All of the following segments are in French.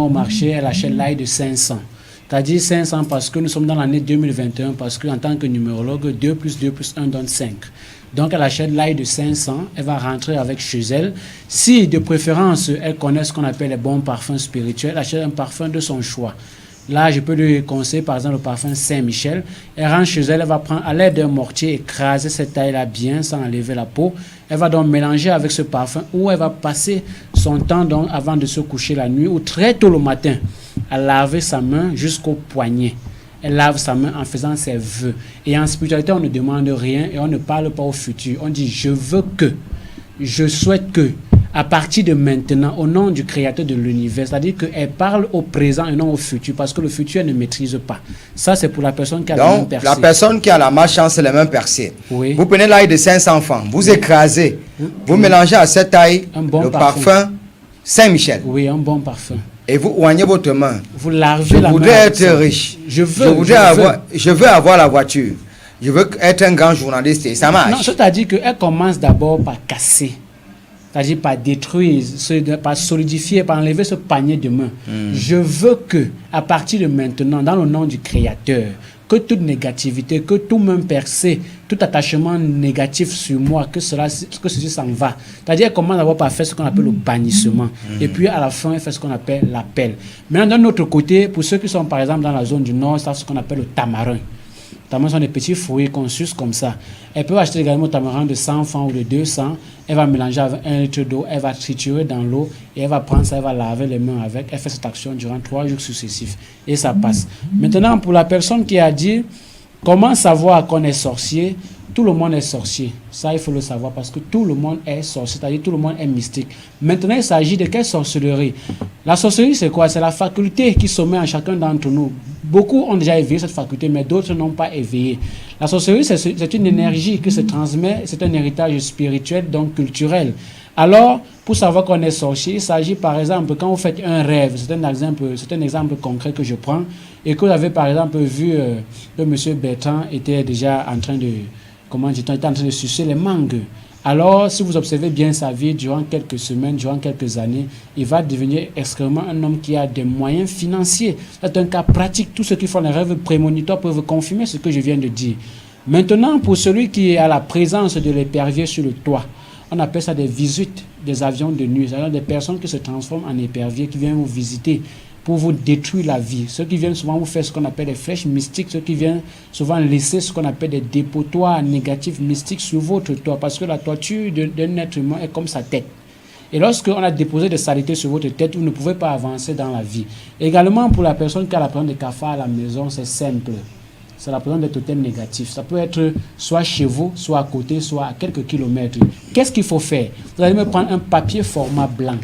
au marché, elle achète l'ail de 500. C'est-à-dire 500 parce que nous sommes dans l'année 2021, parce qu'en tant que numérologue, 2 plus 2 plus 1 donne 5. Donc elle achète l'ail de 500, elle va rentrer avec chez elle. Si de préférence, elle connaît ce qu'on appelle les bons parfums spirituels, elle achète un parfum de son choix. Là, je peux lui conseiller par exemple le parfum Saint-Michel. Elle rentre chez elle, elle va prendre à l'aide d'un mortier, écraser cette taille-là bien sans enlever la peau. Elle va donc mélanger avec ce parfum ou elle va passer son temps donc, avant de se coucher la nuit ou très tôt le matin à laver sa main jusqu'au poignet. Elle lave sa main en faisant ses vœux. Et en spiritualité, on ne demande rien et on ne parle pas au futur. On dit je veux que, je souhaite que. À partir de maintenant, au nom du créateur de l'univers, c'est-à-dire qu'elle parle au présent et non au futur, parce que le futur, elle ne maîtrise pas. Ça, c'est pour la personne qui a la main percée. La personne qui a la malchance, c'est la main percée. Oui. Vous prenez l'ail de 500 francs, vous écrasez, vous mélangez à cette taille le parfum Saint-Michel. Oui, un bon parfum. Et vous oignez votre main. Vous lavez la main. Je voudrais être riche. Je veux avoir la voiture. Je veux être un grand journaliste et ça marche. Non, c'est-à-dire qu'elle commence d'abord par casser. C'est-à-dire par détruire, par solidifier, par enlever ce panier de main. Je veux que, à partir de maintenant, dans le nom du Créateur, que toute négativité, que tout même percé, tout attachement négatif sur moi, que ceci s'en va. C'est-à-dire qu'elle commence d'abord par faire ce qu'on appelle le bannissement. Et puis à la fin, elle fait ce qu'on appelle l'appel. Maintenant, d'un autre côté, pour ceux qui sont par exemple dans la zone du Nord, c'est ce qu'on appelle le tamarin. Tamarin sont des petits fruits qu'on suce comme ça. Elle peut acheter également un tamarin de 100 francs ou de 200. Elle va mélanger avec 1 litre d'eau. Elle va triturer dans l'eau et elle va prendre ça, elle va laver les mains avec. Elle fait cette action durant 3 jours successifs et ça passe. Maintenant, pour la personne qui a dit comment savoir qu'on est sorcier, tout le monde est sorcier. Ça, il faut le savoir parce que tout le monde est sorcier, c'est-à-dire tout le monde est mystique. Maintenant, il s'agit de quelle sorcellerie? La sorcellerie, c'est quoi? C'est la faculté qui sommet en chacun d'entre nous. Beaucoup ont déjà éveillé cette faculté, mais d'autres n'ont pas éveillé. La sorcellerie, c'est une énergie qui se transmet, c'est un héritage spirituel, donc culturel. Alors, pour savoir qu'on est sorcier, il s'agit par exemple, quand vous faites un rêve, c'est un exemple concret que je prends, et que vous avez par exemple vu que M. Bertrand était déjà en train de, était en train de sucer les mangues. Alors, si vous observez bien sa vie durant quelques semaines, durant quelques années, il va devenir extrêmement un homme qui a des moyens financiers. C'est un cas pratique. Tous ceux qui font les rêves prémonitoires peuvent confirmer ce que je viens de dire. Maintenant, pour celui qui est à la présence de l'épervier sur le toit, on appelle ça des visites des avions de nuit. C'est-à-dire des personnes qui se transforment en éperviers, qui viennent vous visiter pour vous détruire la vie. Ceux qui viennent souvent vous faire ce qu'on appelle des flèches mystiques, ceux qui viennent souvent laisser ce qu'on appelle des dépotoirs négatifs mystiques sur votre toit, parce que la toiture d'un être humain est comme sa tête. Et lorsqu'on a déposé des saletés sur votre tête, vous ne pouvez pas avancer dans la vie. Également, pour la personne qui a la présence de cafards à la maison, c'est simple. C'est la présence des totems négatifs. Ça peut être soit chez vous, soit à côté, soit à quelques kilomètres. Qu'est-ce qu'il faut faire? Vous allez me prendre un papier format blanc.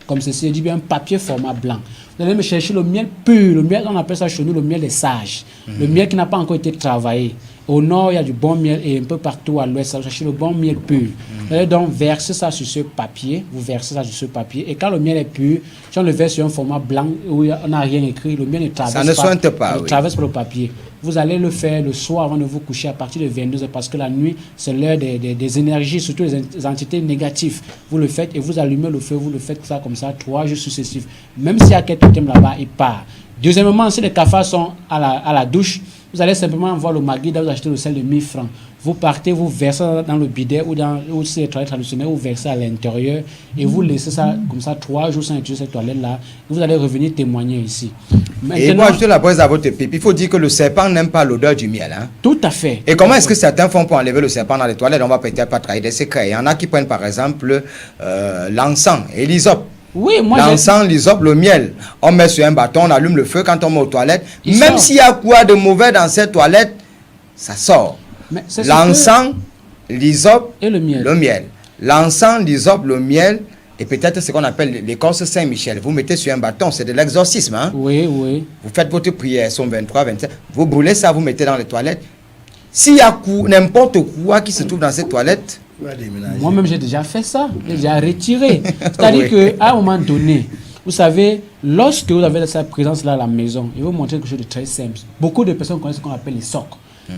Comme ceci, je dis bien un papier format blanc. Vous allez me chercher le miel pur, le miel, on appelle ça chez nous le miel des sages. Le miel qui n'a pas encore été travaillé. Au nord, il y a du bon miel et un peu partout à l'ouest, vous cherchez le bon miel pur. Vous allez donc verser ça sur ce papier, vous versez ça sur ce papier. Et quand le miel est pur, si on le verse sur un format blanc où on n'a rien écrit, le miel ne traverse ça ne sointe pas, oui. Traverse le papier. Vous allez le faire le soir avant de vous coucher à partir de 22h parce que la nuit, c'est l'heure des énergies, surtout les entités négatives. Vous le faites et vous allumez le feu, vous le faites ça comme ça, 3 jours successifs. Même s'il y a quelques thèmes là-bas, il part. Deuxièmement, si les cafards sont à la douche, vous allez simplement voir le Magida, vous achetez le sel de 1000 francs. Vous partez, vous versez dans le bidet ou si les toilettes traditionnelles, vous versez à l'intérieur et vous laissez ça comme ça 3 jours sans utiliser cette toilette-là. Vous allez revenir témoigner ici. Maintenant, et moi, ajouter la braise à votre pipe. Il faut dire que le serpent n'aime pas l'odeur du miel. Hein? Tout à fait. Et comment est-ce que certains font pour enlever le serpent dans les toilettes? On va peut-être pas trahir des secrets. Il y en a qui prennent par exemple l'encens et l'hysope. Oui, moi l'encens, l'hysope, le miel. On met sur un bâton, on allume le feu quand on met aux toilettes. Même s'il y a quoi de mauvais dans cette toilette, ça sort. L'encens, l'hysope et le miel. Le miel. L'encens, l'hysope, le miel et peut-être ce qu'on appelle l'écorce Saint-Michel. Vous mettez sur un bâton, c'est de l'exorcisme. Hein? Oui, oui. Vous faites votre prière, son 23, 27. Vous brûlez ça, vous mettez dans les toilettes. S'il y a n'importe quoi qui se trouve dans cette toilette, moi-même, j'ai déjà fait ça. J'ai déjà retiré. C'est-à-dire qu'à un moment donné, vous savez, lorsque vous avez cette présence-là à la maison, je vais vous montrer quelque chose de très simple. Beaucoup de personnes connaissent ce qu'on appelle les socs.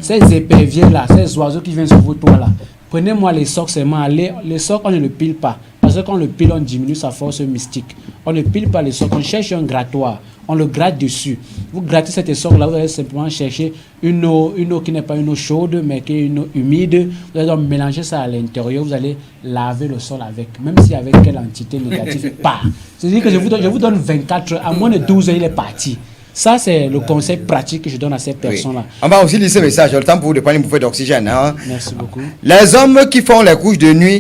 Ces éperviers-là, ces oiseaux qui viennent sur vos toits-là. Prenez-moi les socs seulement. Les socs, on ne le pile pas. Parce que quand on le pile, on diminue sa force mystique. On ne pile pas l'essoc, on cherche un grattoir. On le gratte dessus. Vous grattez cet essoc-là, vous allez simplement chercher une eau qui n'est pas une eau chaude, mais qui est une eau humide. Vous allez donc mélanger ça à l'intérieur, vous allez laver le sol avec, même si avec quelle entité négative, pas. C'est-à-dire que je vous donne 24 heures, à moins de 12 heures, il est parti. Ça, c'est le conseil pratique que je donne à ces personnes-là. Oui. On va aussi lire ce message. Le temps pour vous de prendre une bouffée d'oxygène. Hein. Merci beaucoup. Les hommes qui font les couches de nuit